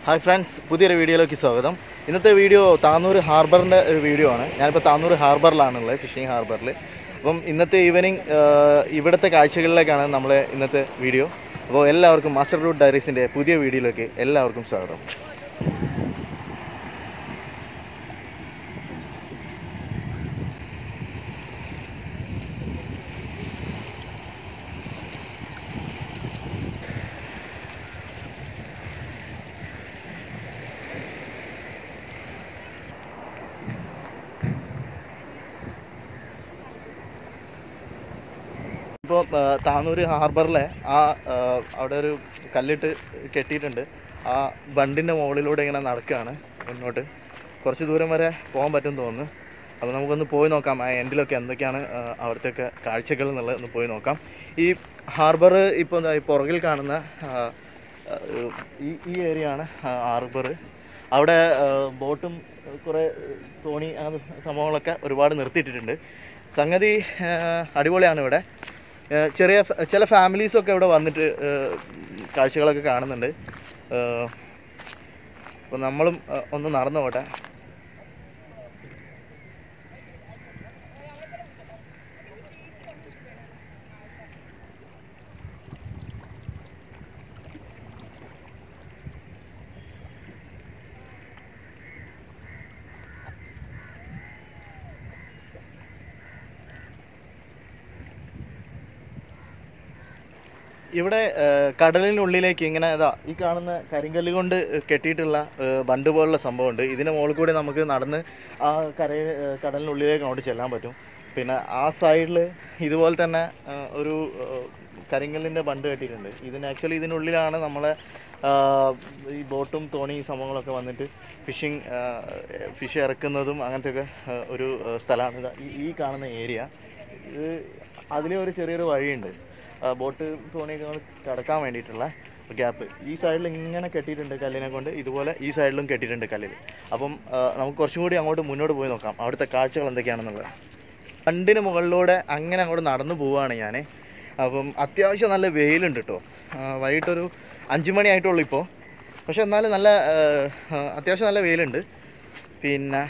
Hi friends, പുതിയൊരു വീഡിയോയിലേക്ക് സ്വാഗതം. ഇന്നത്തെ വീഡിയോ താനൂർ ഹാർബറിൻ്റെ ഒരു വീഡിയോ ആണ്. ഞാനിപ്പോൾ താനൂർ ഹാർബറിലാണുള്ളത്, ഫിഷിംഗ് ഹാർബറിൽ. അപ്പം ഇന്നത്തെ ഈവനിങ് ഇവിടുത്തെ കാഴ്ചകളിലേക്കാണ് നമ്മളെ ഇന്നത്തെ വീഡിയോ. അപ്പോൾ എല്ലാവർക്കും മാസ്റ്റർ റൂട്ട് ഡയറീസിൻ്റെ പുതിയ വീഡിയോയിലേക്ക് എല്ലാവർക്കും സ്വാഗതം. ഇപ്പോൾ താനൂർ ഹാർബറിലെ അവിടെ ഒരു കല്ലിട്ട് കെട്ടിയിട്ടുണ്ട്. ആ ബണ്ടിൻ്റെ മുകളിലൂടെ ഇങ്ങനെ നടക്കുകയാണ് മുന്നോട്ട്. കുറച്ച് ദൂരം വരെ പോകാൻ പറ്റുമെന്ന് തോന്നുന്നു. അപ്പോൾ നമുക്കൊന്ന് പോയി നോക്കാം, ആ എൻഡിലൊക്കെ എന്തൊക്കെയാണ് അവിടുത്തെയൊക്കെ കാഴ്ചകൾ എന്നുള്ളത് ഒന്ന് പോയി നോക്കാം. ഈ ഹാർബർ ഇപ്പോൾ പുറകിൽ കാണുന്ന ഈ ഏരിയ ആണ് ഹാർബർ. അവിടെ ബോട്ടും കുറേ തോണി അങ്ങനത്തെ സംഭവങ്ങളൊക്കെ ഒരുപാട് നിർത്തിയിട്ടിട്ടുണ്ട്. സംഗതി അടിപൊളിയാണ്. ഇവിടെ ചില ഫാമിലീസൊക്കെ ഇവിടെ വന്നിട്ട് കാഴ്ചകളൊക്കെ കാണുന്നുണ്ട്. അപ്പോൾ നമ്മളും ഒന്ന് നടന്നു പോട്ടെ. ഇവിടെ കടലിനുള്ളിലേക്ക് ഇങ്ങനെ ഈ കാണുന്ന കരിങ്കല്ല് കൊണ്ട് കെട്ടിയിട്ടുള്ള ബണ്ട് പോലുള്ള സംഭവമുണ്ട്. ഇതിന് മുകളിൽ കൂടി നമുക്ക് നടന്ന് ആ കടലിനുള്ളിലേക്ക് അങ്ങോട്ട് ചെല്ലാൻ പറ്റും. പിന്നെ ആ സൈഡിൽ ഇതുപോലെ തന്നെ ഒരു കരിങ്കല്ലിൻ്റെ ബണ്ട് കെട്ടിയിട്ടുണ്ട്. ആക്ച്വലി ഇതിനുള്ളിലാണ് നമ്മളെ ഈ ബോട്ടും തോണി സംഭവങ്ങളൊക്കെ വന്നിട്ട് ഫിഷ് ഇറക്കുന്നതും അങ്ങനത്തെയൊക്കെ ഒരു സ്ഥലമാണ് ഈ കാണുന്ന ഏരിയ. അതിലെ ഒരു ചെറിയൊരു വഴിയുണ്ട് ബോട്ട് തോണിയൊക്കെ കിടക്കാൻ വേണ്ടിയിട്ടുള്ള ഗ്യാപ്പ്. ഈ സൈഡിൽ ഇങ്ങനെ കെട്ടിയിട്ടുണ്ട് കല്ലിനെ കൊണ്ട്, ഇതുപോലെ ഈ സൈഡിലും കെട്ടിയിട്ടുണ്ട് കല്ലിൽ. അപ്പം നമുക്ക് കുറച്ചും കൂടി അങ്ങോട്ട് മുന്നോട്ട് പോയി നോക്കാം അവിടുത്തെ കാഴ്ചകൾ എന്തൊക്കെയാണെന്നുള്ളത്. ബണ്ടിന് മുകളിലൂടെ അങ്ങനെ അങ്ങോട്ട് നടന്നു പോവുകയാണ് ഞാൻ. അപ്പം അത്യാവശ്യം നല്ല വെയിലുണ്ട് കേട്ടോ. വൈകിട്ടൊരു 5 മണി ആയിട്ടുള്ളൂ ഇപ്പോൾ. പക്ഷെ എന്നാലും അത്യാവശ്യം നല്ല വെയിലുണ്ട്. പിന്നെ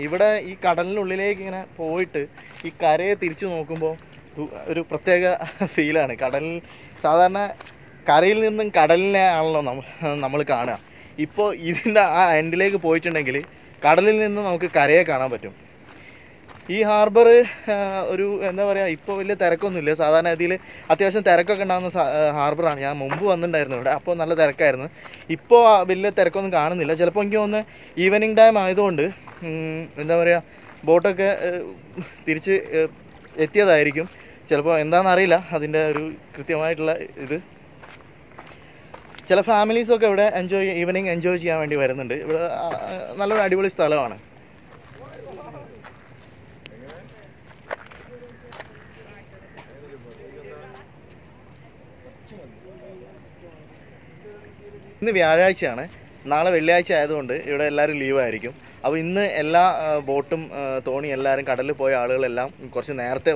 ഇവിടെ ഈ കടലിനുള്ളിലേക്ക് ഇങ്ങനെ പോയിട്ട് ഈ കരയെ തിരിച്ചു നോക്കുമ്പോൾ ഒരു പ്രത്യേക ഫീലാണ്. സാധാരണ കരയിൽ നിന്നും കടലിനെ ആണല്ലോ നമ്മൾ കാണുക. ഇപ്പോൾ ഇതിൻ്റെ ആ എൻഡിലേക്ക് പോയിട്ടുണ്ടെങ്കിൽ കടലിൽ നിന്ന് നമുക്ക് കരയെ കാണാൻ പറ്റും. ഈ ഹാർബർ ഒരു എന്താ പറയുക, ഇപ്പോൾ വലിയ തിരക്കൊന്നുമില്ല. സാധാരണ ഗതിയിൽ അത്യാവശ്യം തിരക്കൊക്കെ ഉണ്ടാകുന്ന ഹാർബറാണ്. ഞാൻ മുമ്പ് വന്നിട്ടുണ്ടായിരുന്നു ഇവിടെ, അപ്പോൾ നല്ല തിരക്കായിരുന്നു. ഇപ്പോൾ വലിയ തിരക്കൊന്നും കാണുന്നില്ല. ചിലപ്പോൾ എനിക്ക് തോന്നുന്നു ഈവനിങ് ടൈം ആയതുകൊണ്ട് എന്താ പറയുക, ബോട്ടൊക്കെ തിരിച്ച് എത്തിയതായിരിക്കും. ചിലപ്പോൾ എന്താണെന്നറിയില്ല അതിൻ്റെ ഒരു കൃത്യമായിട്ടുള്ള ഇത്. ചില ഫാമിലീസൊക്കെ ഇവിടെ ഈവനിങ് എൻജോയ് ചെയ്യാൻ വേണ്ടി വരുന്നുണ്ട്. ഇവിടെ നല്ലൊരു അടിപൊളി സ്ഥലമാണ്. ഇന്ന് വ്യാഴാഴ്ചയാണ്. നാളെ വെള്ളിയാഴ്ച ആയതുകൊണ്ട് ഇവിടെ എല്ലാവരും ലീവായിരിക്കും. അപ്പോൾ ഇന്ന് എല്ലാ ബോട്ടും തോണി എല്ലാവരും കടലിൽ പോയ ആളുകളെല്ലാം കുറച്ച് നേരത്തെ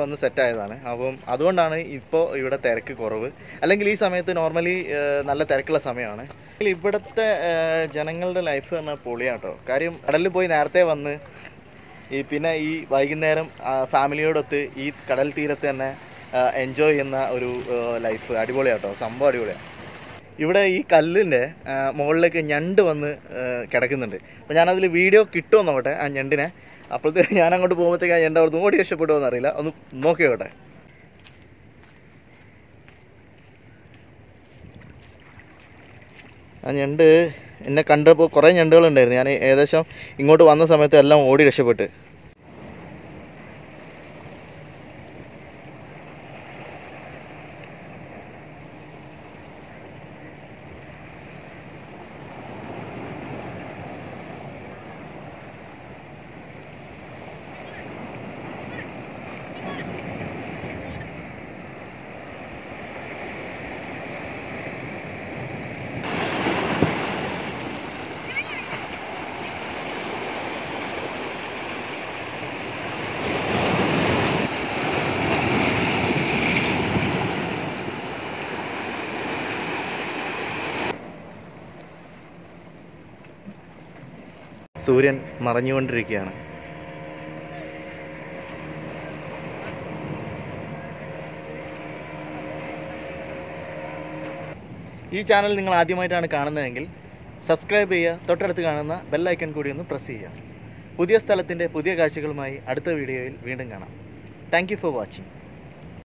വന്ന് സെറ്റായതാണ്. അപ്പം അതുകൊണ്ടാണ് ഇപ്പോൾ ഇവിടെ തിരക്ക് കുറവ്. അല്ലെങ്കിൽ ഈ സമയത്ത് നോർമലി നല്ല തിരക്കുള്ള സമയമാണ്. ഇവിടുത്തെ ജനങ്ങളുടെ ലൈഫ് പറഞ്ഞാൽ പൊളിയാട്ടോ. കാര്യം കടലിൽ പോയി നേരത്തെ വന്ന് പിന്നെ ഈ വൈകുന്നേരം ഫാമിലിയോടൊത്ത് ഈ കടൽ തീരത്ത് തന്നെ എൻജോയ് ചെയ്യുന്ന ഒരു ലൈഫ് അടിപൊളിയാട്ടോ. സംഭവം അടിപൊളിയാണ്. ഇവിടെ ഈ കല്ലിൻ്റെ മുകളിലേക്ക് ഞണ്ട് വന്ന് കിടക്കുന്നുണ്ട്. അപ്പോൾ ഞാനതിൽ വീഡിയോ കിട്ടുമോ നോക്കട്ടെ ആ ഞണ്ടിനെ. അപ്പോഴത്തേക്ക് ഞാൻ അങ്ങോട്ട് പോകുമ്പോഴത്തേക്ക് ആ ഞണ്ട് അവിടെ ഓടി രക്ഷപ്പെടുമോ എന്നറിയില്ല. ഒന്ന് നോക്കിയോട്ടെ. ആ ഞണ്ട് എന്നെ കണ്ടപ്പോൾ കുറേ ഞണ്ടുകളുണ്ടായിരുന്നു. ഞാൻ ഏകദേശം ഇങ്ങോട്ട് വന്ന സമയത്ത് എല്ലാം ഓടി രക്ഷപ്പെട്ട്. സൂര്യൻ മറഞ്ഞുകൊണ്ടിരിക്കുകയാണ്. ഈ ചാനൽ നിങ്ങൾ ആദ്യമായിട്ടാണ് കാണുന്നതെങ്കിൽ സബ്സ്ക്രൈബ് ചെയ്യുക, തൊട്ടടുത്ത് കാണുന്ന ബെൽ ഐക്കൺ കൂടി ഒന്ന് പ്രസ് ചെയ്യുക. പുതിയ സ്ഥലത്തിൻ്റെ പുതിയ കാഴ്ചകളുമായി അടുത്ത വീഡിയോയിൽ വീണ്ടും കാണാം. Thank you for watching.